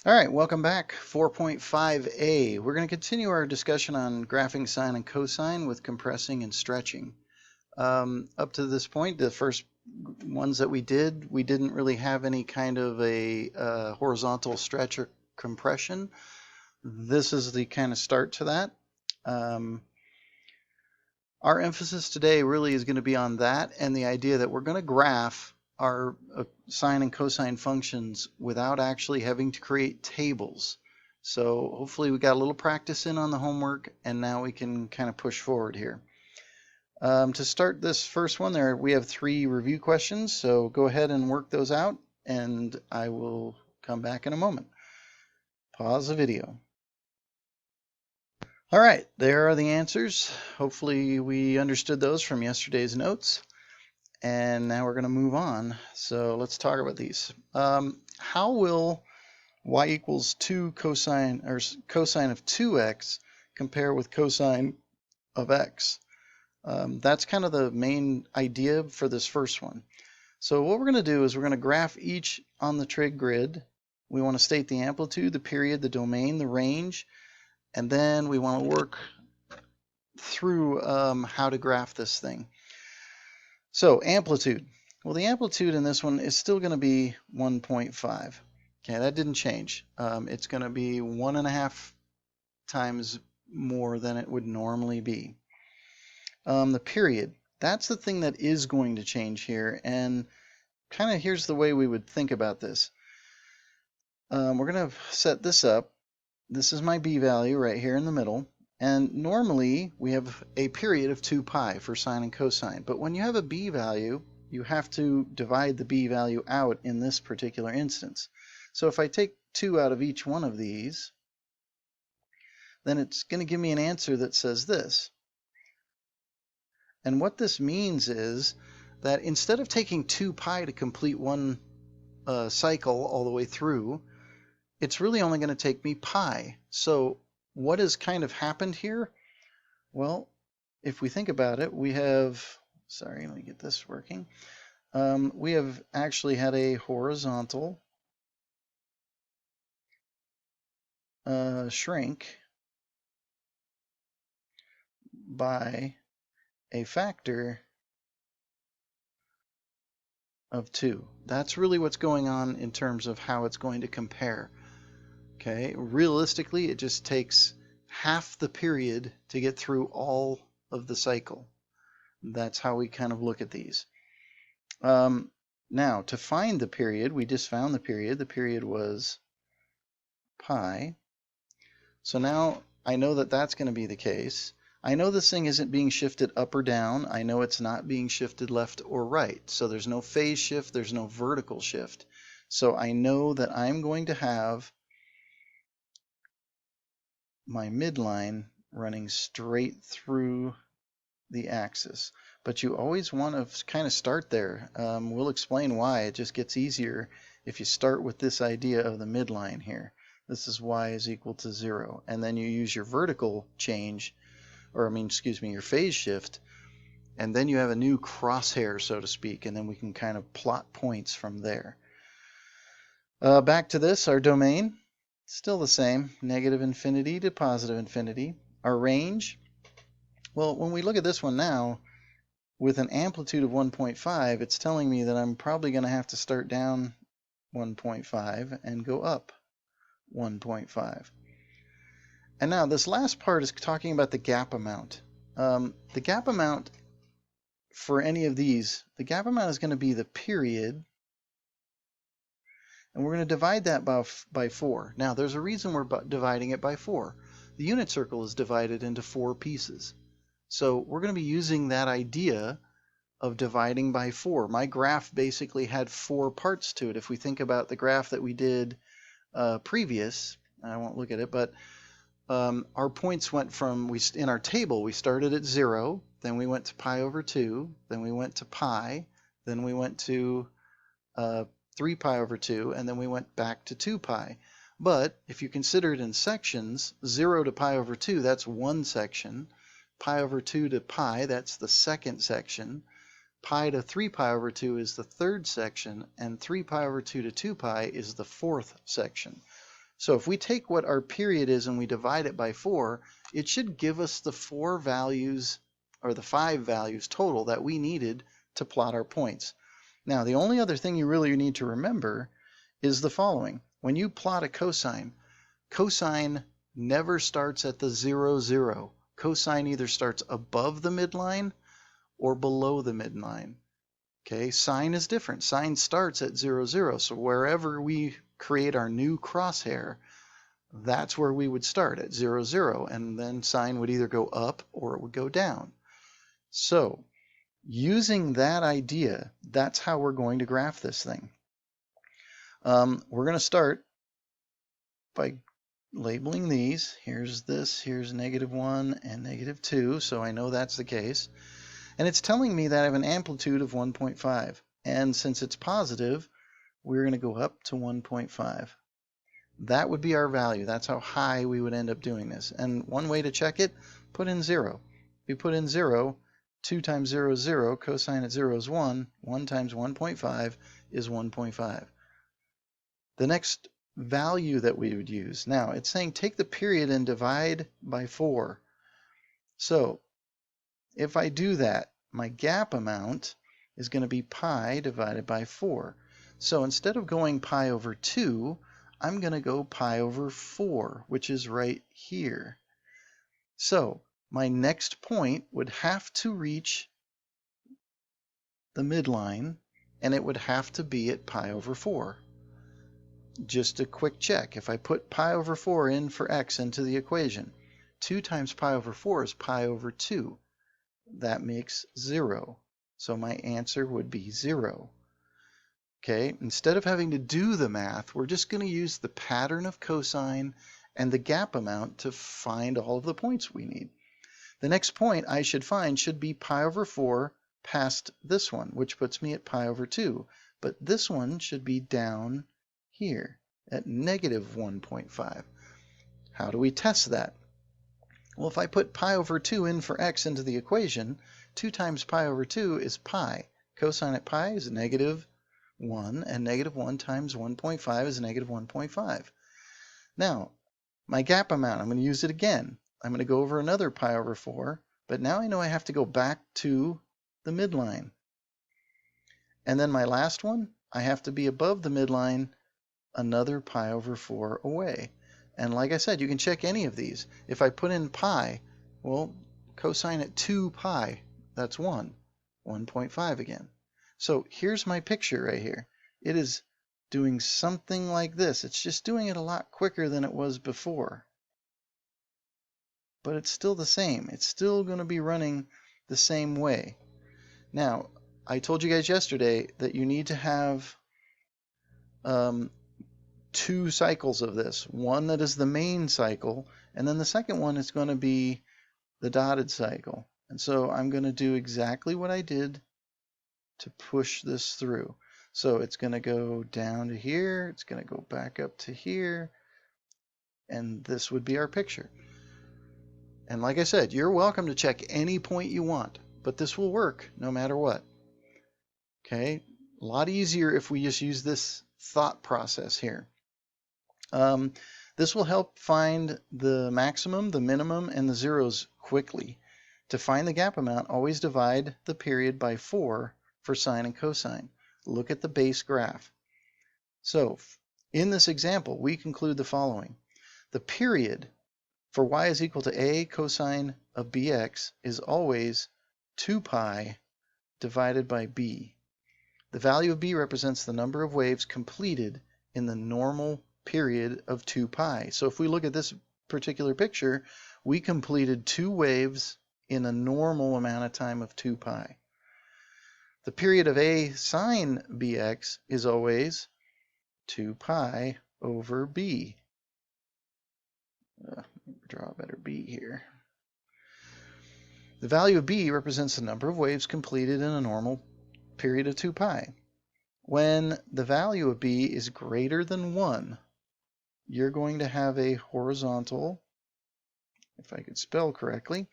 All right, welcome back. 4.5a. We're going to continue our discussion on graphing sine and cosine with compressing and stretching. Up to this point, the first ones that we didn't really have any kind of a horizontal stretch or compression. This is the kind of start to that. Um, our emphasis today really is going to be on that and the idea that we're going to graph our sine and cosine functions without actually having to create tables. So hopefully we got a little practice in on the homework, and now we can kind of push forward here. To start this first one there, we have 3 review questions, so go ahead and work those out, and I will come back in a moment. Pause the video. All right, there are the answers. Hopefully we understood those from yesterday's notes. And now we're going to move on. So let's talk about these. How will y equals 2 cosine or cosine of 2x compare with cosine of x? That's kind of the main idea for this first one. So what we're going to do is we're going to graph each on the trig grid. We want to state the amplitude, the period, the domain, the range, and then we want to work through how to graph this thing. So amplitude. Well, the amplitude in this one is still going to be 1.5. Okay, that didn't change. It's going to be 1.5 times more than it would normally be. The period. That's the thing that is going to change here. And kind of here's the way we would think about this. We're going to set this up. This is my b value right here in the middle. And normally we have a period of 2 pi for sine and cosine. But when you have a b value, you have to divide the b value out in this particular instance. So if I take 2 out of each one of these, then it's going to give me an answer that says this. And what this means is that instead of taking 2 pi to complete one cycle all the way through, it's really only going to take me pi. So what has kind of happened here? Well, if we think about it, we have, sorry, let me get this working. We have actually had a horizontal shrink by a factor of 2. That's really what's going on in terms of how it's going to compare. Okay, realistically, it just takes half the period to get through all of the cycle. That's how we kind of look at these. Now, to find the period, we just found the period. The period was pi. So now I know that that's going to be the case. I know this thing isn't being shifted up or down. I know it's not being shifted left or right. So there's no phase shift. There's no vertical shift. So I know that I'm going to have my midline running straight through the axis. But you always want to kind of start there. We'll explain why. It just gets easier if you start with this idea of the midline here. This is y is equal to 0. And then you use your vertical change, or your phase shift, and then you have a new crosshair, so to speak, and then we can kind of plot points from there. Back to this, our domain, still the same, negative infinity to positive infinity. Our range, well, when we look at this one now, with an amplitude of 1.5, it's telling me that I'm probably going to have to start down 1.5 and go up 1.5. And now this last part is talking about the gap amount. The gap amount for any of these, the gap amount is going to be the period, and we're going to divide that by 4. Now there's a reason we're dividing it by 4. The unit circle is divided into 4 pieces. So we're going to be using that idea of dividing by 4. My graph basically had 4 parts to it. If we think about the graph that we did previous, I won't look at it, but our points went from, in our table, we started at 0, then we went to pi over 2, then we went to pi, then we went to 3 pi over 2, and then we went back to 2 pi. But if you consider it in sections, 0 to pi over 2, that's one section. Pi over 2 to pi, that's the second section. Pi to 3 pi over 2 is the third section, and 3 pi over 2 to 2 pi is the fourth section. So if we take what our period is and we divide it by 4, it should give us the 4 values, or the 5 values total that we needed to plot our points. Now, the only other thing you really need to remember is the following. When you plot a cosine never starts at the 0, 0. Cosine either starts above the midline or below the midline. Okay, sine is different. Sine starts at 0, 0. So wherever we create our new crosshair, that's where we would start at 0, 0. And then sine would either go up or it would go down. So using that idea, that's how we're going to graph this thing. We're going to start by labeling these. Here's this, here's -1 and -2, so I know that's the case. And it's telling me that I have an amplitude of 1.5. And since it's positive, we're going to go up to 1.5. That would be our value. That's how high we would end up doing this. And one way to check it, put in 0. If you put in 0, 2 times 0 is 0, cosine at 0 is 1, 1 times 1.5 is 1.5. The next value that we would use, now it's saying take the period and divide by 4. So if I do that, my gap amount is going to be pi divided by 4. So instead of going pi over 2, I'm going to go pi over 4, which is right here. So my next point would have to reach the midline, and it would have to be at pi over 4. Just a quick check. If I put pi over 4 in for x into the equation, 2 times pi over 4 is pi over 2. That makes 0. So my answer would be 0. Okay, instead of having to do the math, we're just going to use the pattern of cosine and the gap amount to find all of the points we need. The next point I should find should be pi over 4 past this one, which puts me at pi over 2. But this one should be down here at -1.5. How do we test that? Well, if I put pi over 2 in for x into the equation, 2 times pi over 2 is pi. Cosine at pi is -1, and -1 times 1.5 is -1.5. Now, my gap amount, I'm going to use it again. I'm going to go over another pi over 4, but now I know I have to go back to the midline. And then my last one, I have to be above the midline another pi over 4 away. And like I said, you can check any of these. If I put in pi, well, cosine at 2 pi, that's 1, 1.5 again. So here's my picture right here. It is doing something like this. It's just doing it a lot quicker than it was before. But it's still the same. It's still going to be running the same way. Now, I told you guys yesterday that you need to have 2 cycles of this. One that is the main cycle, and then the second one is going to be the dotted cycle. And so I'm going to do exactly what I did to push this through. So it's going to go down to here, it's going to go back up to here, and this would be our picture. And like I said, you're welcome to check any point you want, but this will work no matter what. Okay, a lot easier if we just use this thought process here. This will help find the maximum, the minimum, and the zeros quickly. To find the gap amount, always divide the period by 4 for sine and cosine. Look at the base graph. So in this example, we conclude the following. The period for y is equal to a cosine of bx is always 2 pi divided by b. The value of b represents the number of waves completed in the normal period of 2 pi. So if we look at this particular picture, we completed 2 waves in a normal amount of time of 2 pi. The period of a sine bx is always 2 pi over b. Draw a better b here. The value of b represents the number of waves completed in a normal period of 2 pi. When the value of b is greater than 1, you're going to have a horizontal, if I could spell correctly,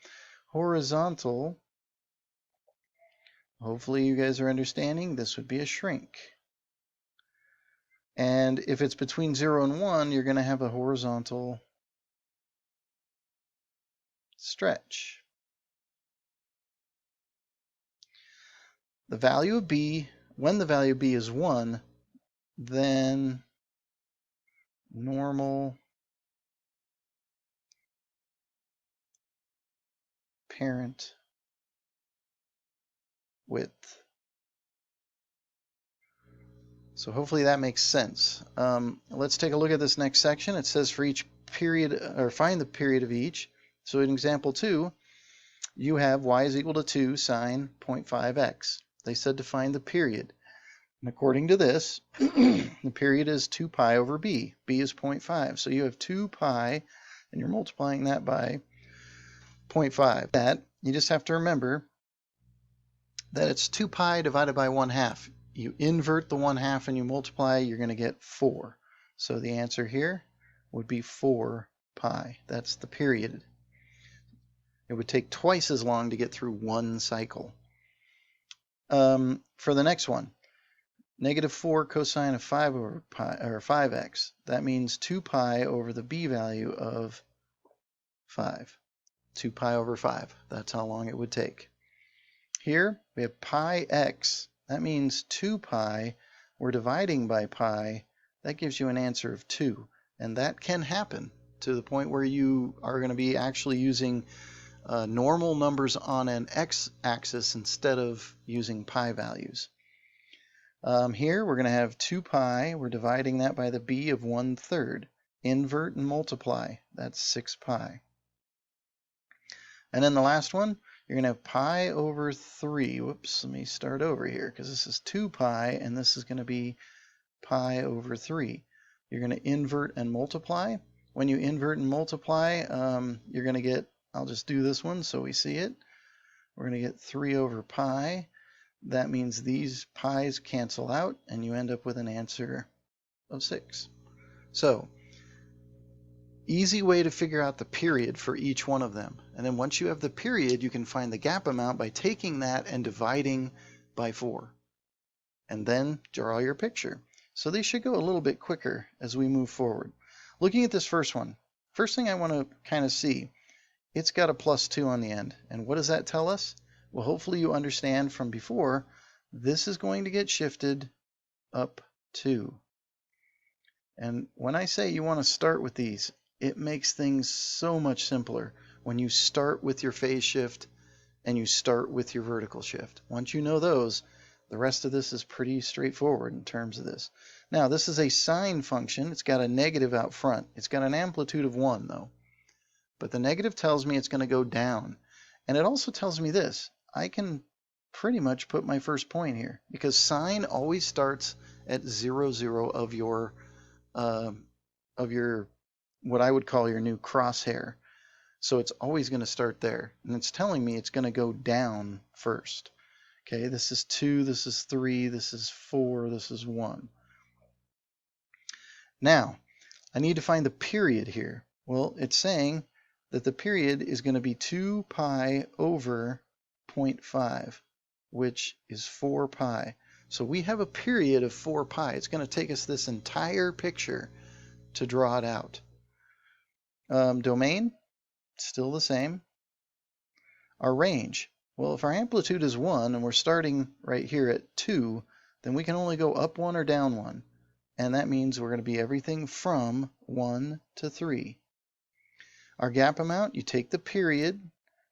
horizontal, hopefully you guys are understanding, this would be a shrink. And if it's between 0 and 1, you're going to have a horizontal stretch. The value of b, when the value of b is 1, then normal parent width. So hopefully that makes sense. Let's take a look at this next section. It says for each period, or find the period of each. So in example 2, you have y is equal to 2 sine 0.5x. They said to find the period. And according to this, the period is 2 pi over b. b is 0.5. So you have 2 pi, and you're multiplying that by 0.5. That, you just have to remember that it's 2 pi divided by 1/2. You invert the 1/2 and you multiply, you're going to get 4. So the answer here would be 4 pi. That's the period. It would take twice as long to get through one cycle. For the next one, -4 cosine of 5 over pi, or 5x. That means 2 pi over the b value of 5. 2 pi over 5. That's how long it would take. Here we have pi x. That means 2 pi. We're dividing by pi. That gives you an answer of 2. And that can happen to the point where you are going to be actually using normal numbers on an x-axis instead of using pi values. Here we're going to have 2 pi. We're dividing that by the b of 1/3. Invert and multiply. That's 6 pi. And then the last one, you're going to have pi over 3. Whoops, let me start over here because this is 2 pi and this is going to be pi over 3. You're going to invert and multiply. When you invert and multiply, you're going to get, I'll just do this one so we see it. We're going to get 3 over pi. That means these pi's cancel out and you end up with an answer of 6. So, easy way to figure out the period for each one of them. And then once you have the period, you can find the gap amount by taking that and dividing by 4. And then draw your picture. So they should go a little bit quicker as we move forward. Looking at this first one, first thing I want to kind of see, it's got a +2 on the end. And what does that tell us? Well, hopefully you understand from before, this is going to get shifted up 2. And when I say you want to start with these, it makes things so much simpler when you start with your phase shift and you start with your vertical shift. Once you know those, the rest of this is pretty straightforward in terms of this. Now, this is a sine function. It's got a negative out front. It's got an amplitude of 1, though. But the negative tells me it's going to go down. And it also tells me this. I can pretty much put my first point here because sine always starts at 0, 0 of your what I would call your new crosshair. So it's always going to start there. And it's telling me it's going to go down first. Okay, this is 2, this is 3, this is 4, this is 1. Now, I need to find the period here. Well, it's saying that the period is going to be 2 pi over 0.5, which is 4 pi. So we have a period of 4 pi. It's going to take us this entire picture to draw it out. Domain, still the same. Our range, well, if our amplitude is 1 and we're starting right here at 2, then we can only go up 1 or down 1. And that means we're going to be everything from 1 to 3. Our gap amount, you take the period,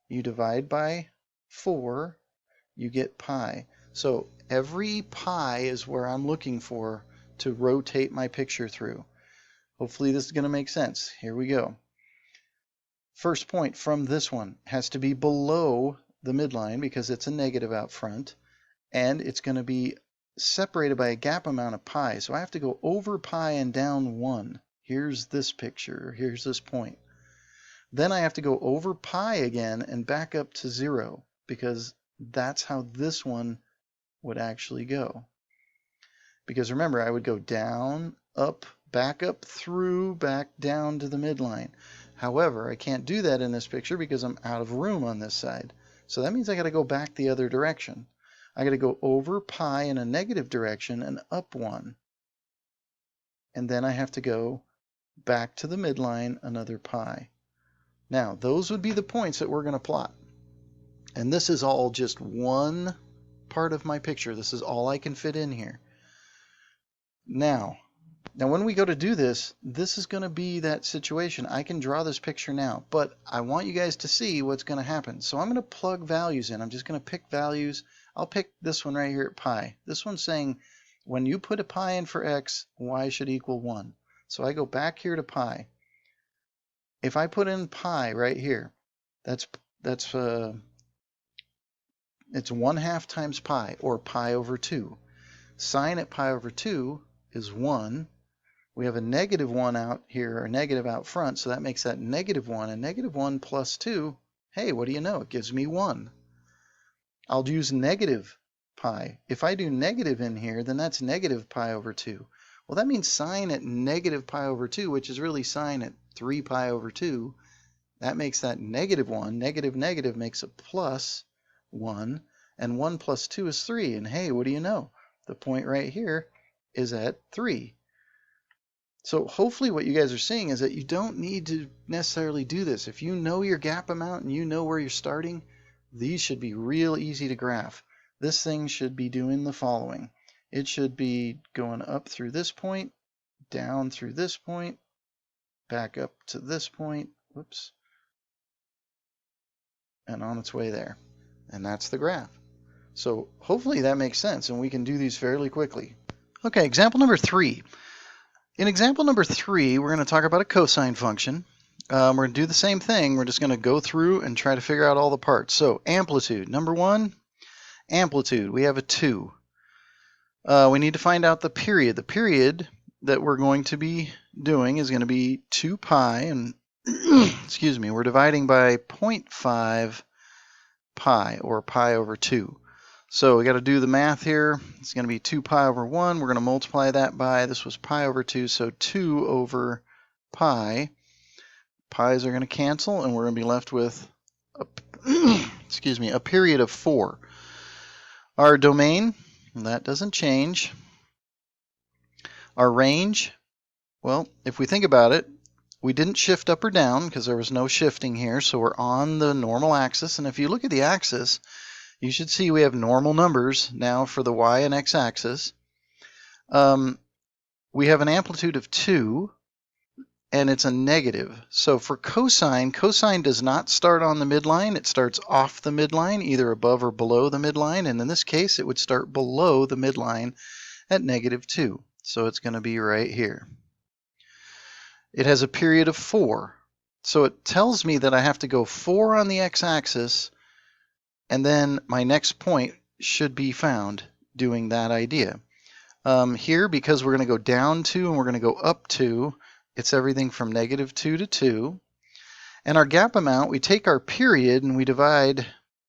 you divide by 4, you get pi. So every pi is where I'm looking for to rotate my picture through. Hopefully this is going to make sense. Here we go. First point from this one has to be below the midline because it's a negative out front, and it's going to be separated by a gap amount of pi. So I have to go over pi and down 1. Here's this picture. Here's this point. Then I have to go over pi again and back up to 0 because that's how this one would actually go. Because remember, I would go down, up, back up through, back down to the midline. However, I can't do that in this picture because I'm out of room on this side. So that means I got to go back the other direction. I got to go over pi in a negative direction and up 1. and then I have to go back to the midline another pi. Now, those would be the points that we're going to plot. And this is all just one part of my picture. This is all I can fit in here. Now when we go to do this, this is going to be that situation. I can draw this picture now, but I want you guys to see what's going to happen. So I'm going to plug values in. I'm just going to pick values. I'll pick this one right here at pi. This one's saying when you put a pi in for x, y should equal 1. So I go back here to pi. If I put in pi right here, it's 1/2 times pi, or pi over 2. Sine at pi over 2 is 1. We have a -1 out here, or negative out front, so that makes that -1. And -1 plus 2, hey, what do you know? It gives me 1. I'll use negative pi. If I do negative in here, then that's negative pi over 2. Well, that means sine at negative pi over 2, which is really sine at 3 pi over 2. That makes that -1. Negative makes a plus 1. And 1 plus 2 is 3. And hey, what do you know? The point right here is at 3. So hopefully what you guys are seeing is that you don't need to necessarily do this. If you know your gap amount and you know where you're starting, these should be real easy to graph. This thing should be doing the following. It should be going up through this point, down through this point, back up to this point, whoops, and on its way there. And that's the graph. So hopefully that makes sense and we can do these fairly quickly. Okay, example number 3. In example number 3, we're going to talk about a cosine function. We're going to do the same thing. We're just going to go through and try to figure out all the parts. So amplitude. Number 1, amplitude. We have a 2. We need to find out the period. The period that we're going to be doing is going to be 2 pi, and excuse me, we're dividing by 0.5 pi, or pi over 2. So we got to do the math here. It's going to be 2 pi over 1. We're going to multiply that by, this was pi over 2, so 2 over pi. Pi's are going to cancel, and we're going to be left with a, excuse me, a period of 4. Our domain, that doesn't change. Our range, well, if we think about it, we didn't shift up or down because there was no shifting here, so we're on the normal axis. And if you look at the axis, you should see we have normal numbers now for the y and x axis. We have an amplitude of 2, and it's a negative. So for cosine, cosine does not start on the midline. It starts off the midline, either above or below the midline. And in this case, it would start below the midline at -2. So it's going to be right here. It has a period of 4. So it tells me that I have to go 4 on the x-axis, and then my next point should be found doing that idea. Here, because we're going to go down 2 and we're going to go up 2, it's everything from -2 to 2. And our gap amount, we take our period and we divide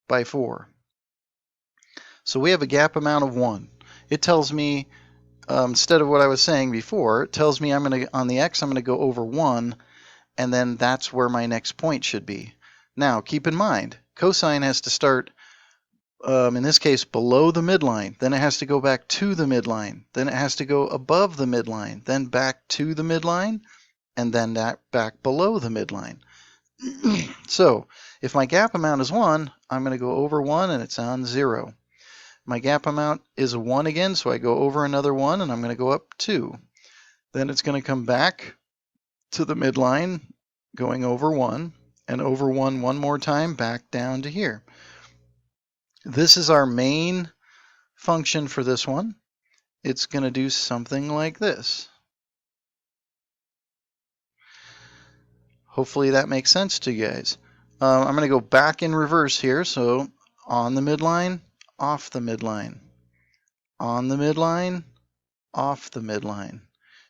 by 4. So we have a gap amount of 1. It tells me, instead of what I was saying before, it tells me on the x, I'm going to go over 1, and then that's where my next point should be. Now, keep in mind, cosine has to start, in this case, below the midline. Then it has to go back to the midline. Then it has to go above the midline. Then back to the midline, and then back below the midline. So, if my gap amount is 1, I'm going to go over 1, and it's on 0. My gap amount is 1 again, so I go over another 1, and I'm going to go up 2. Then it's going to come back to the midline, going over 1, and over 1 one more time, back down to here. This is our main function for this one. It's going to do something like this. Hopefully that makes sense to you guys. I'm going to go back in reverse here, so on the midline, off the midline, on the midline, off the midline.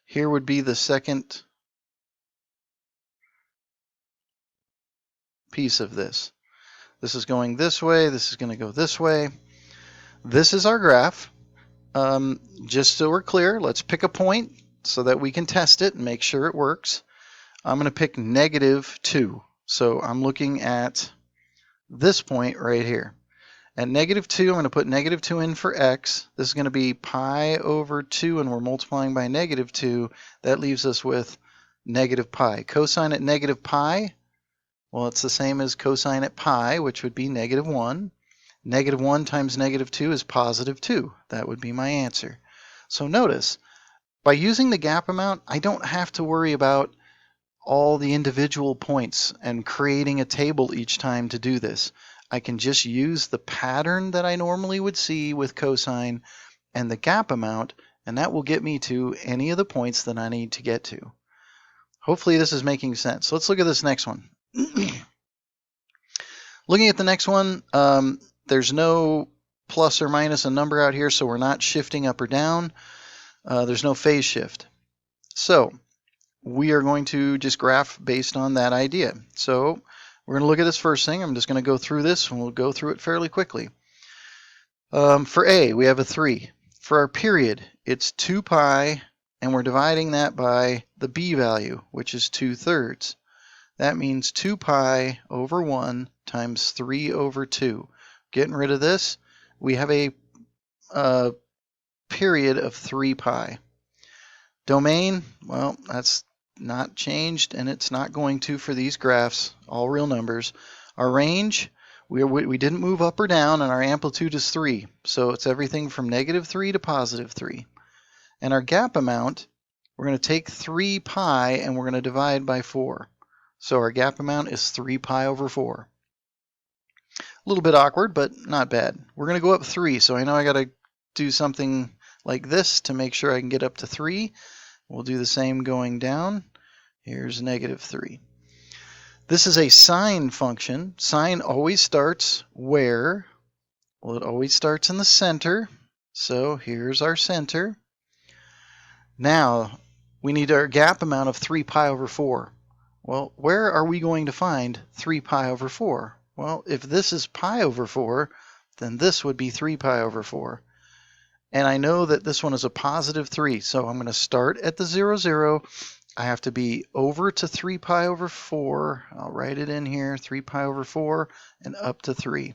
Here would be the second piece of this. This is going this way, this is going to go this way. This is our graph. Just so we're clear, let's pick a point so that we can test it and make sure it works. I'm going to pick -2. So I'm looking at this point right here. At -2, I'm going to put -2 in for x. This is going to be pi over 2, and we're multiplying by -2. That leaves us with negative pi. Cosine at negative pi, well, it's the same as cosine at pi, which would be -1. -1 times -2 is +2. That would be my answer. So notice, by using the gap amount, I don't have to worry about all the individual points and creating a table each time to do this. I can just use the pattern that I normally would see with cosine and the gap amount, and that will get me to any of the points that I need to get to. Hopefully this is making sense. Let's look at this next one. Looking at the next one, there's no plus or minus a number out here, so we're not shifting up or down. There's no phase shift. So we are going to just graph based on that idea. So we're going to look at this first thing. I'm just going to go through this, and we'll go through it fairly quickly. For A, we have a 3. For our period, it's 2 pi, and we're dividing that by the B value, which is 2/3. That means 2 pi over 1 times 3 over 2. Getting rid of this, we have a period of 3 pi. Domain, well, that's not changed, and it's not going to for these graphs, all real numbers. Our range, we didn't move up or down, and our amplitude is 3. So it's everything from -3 to +3. And our gap amount, we're going to take 3 pi and we're going to divide by 4. So our gap amount is 3 pi over 4. A little bit awkward, but not bad. We're going to go up 3, so I know I got to do something like this to make sure I can get up to 3. We'll do the same going down. Here's -3. This is a sine function. Sine always starts where? Well, it always starts in the center. So here's our center. Now, we need our gap amount of 3 pi over 4. Well, where are we going to find 3 pi over 4? Well, if this is pi over 4, then this would be 3 pi over 4. And I know that this one is a +3, so I'm going to start at the 0, 0. I have to be over to 3 pi over 4. I'll write it in here, 3 pi over 4, and up to 3.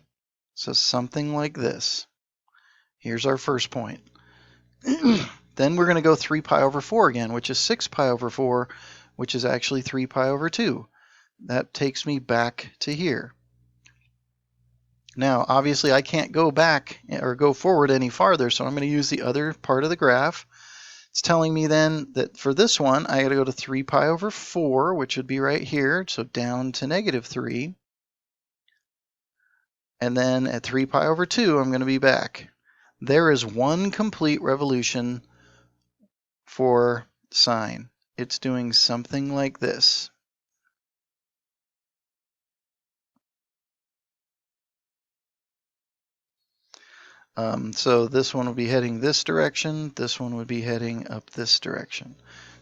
So something like this. Here's our first point. Then we're going to go 3 pi over 4 again, which is 6 pi over 4, which is actually 3 pi over 2. That takes me back to here. Now, obviously, I can't go back or go forward any farther, so I'm going to use the other part of the graph. It's telling me then that for this one, I got to go to 3 pi over 4, which would be right here, so down to -3. And then at 3 pi over 2, I'm going to be back. There is one complete revolution for sine. It's doing something like this. So this one will be heading this direction. This one would be heading up this direction.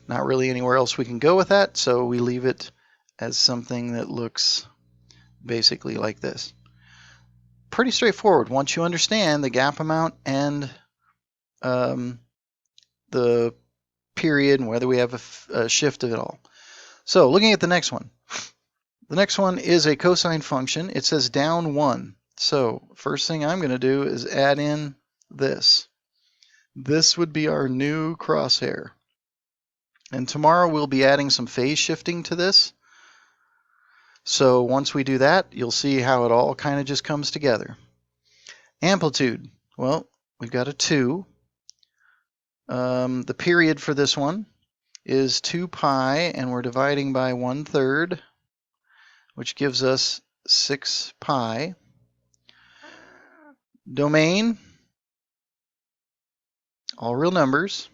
Not really anywhere else we can go with that, so we leave it as something that looks basically like this. Pretty straightforward once you understand the gap amount and the period and whether we have a shift of it all. So looking at the next one. The next one is a cosine function. It says down 1. So first thing I'm going to do is add in this. This would be our new crosshair. And tomorrow we'll be adding some phase shifting to this. So once we do that, you'll see how it all kind of just comes together. Amplitude. Well, we've got a 2. The period for this one is 2 pi, and we're dividing by 1/3, which gives us 6 pi. Domain, all real numbers.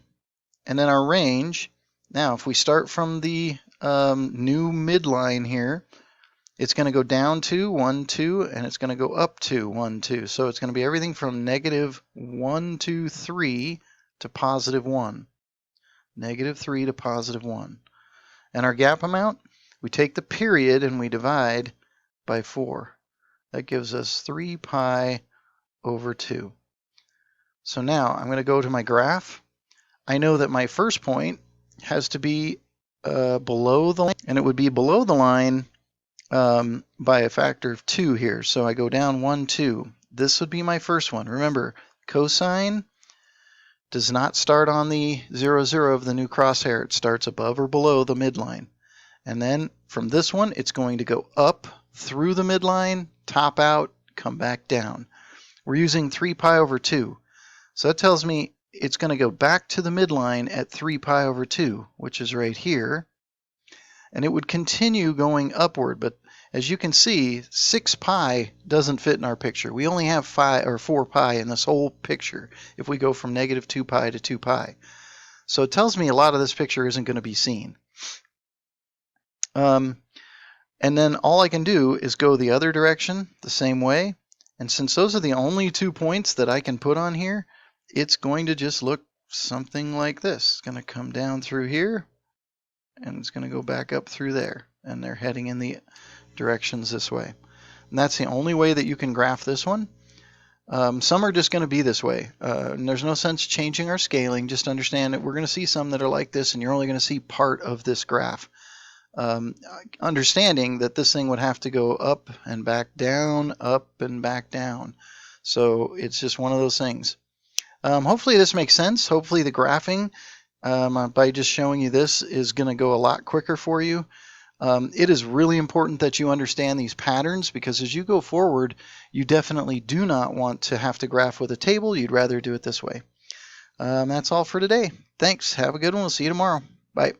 And then our range. Now, if we start from the new midline here, it's going to go down to 1, 2, and it's going to go up to 1, 2. So it's going to be everything from -1, 2, 3 to +1. -3 to +1. And our gap amount, we take the period and we divide by 4. That gives us 3 pi over 2. So now I'm going to go to my graph. I know that my first point has to be below the line, and it would be below the line by a factor of 2 here. So I go down 1, 2. this would be my first one. Remember, cosine does not start on the 0, 0 of the new crosshair. It starts above or below the midline. And then from this one, it's going to go up through the midline, top out, come back down. We're using 3 pi over 2. So that tells me it's going to go back to the midline at 3 pi over 2, which is right here. And it would continue going upward, but as you can see, 6 pi doesn't fit in our picture. We only have 4 pi in this whole picture if we go from negative 2 pi to 2 pi. So it tells me a lot of this picture isn't going to be seen. And then all I can do is go the other direction the same way. And since those are the only 2 points that I can put on here, it's going to just look something like this. It's going to come down through here, and it's going to go back up through there. And they're heading in the directions this way. And that's the only way that you can graph this one. Some are just going to be this way. And there's no sense changing our scaling. Just understand that we're going to see some that are like this, and you're only going to see part of this graph. Understanding that this thing would have to go up and back down, up and back down. So it's just one of those things. Hopefully this makes sense. Hopefully the graphing, by just showing you this, is going to go a lot quicker for you. It is really important that you understand these patterns, because as you go forward, you definitely do not want to have to graph with a table. You'd rather do it this way. That's all for today. Thanks. Have a good one. We'll see you tomorrow. Bye.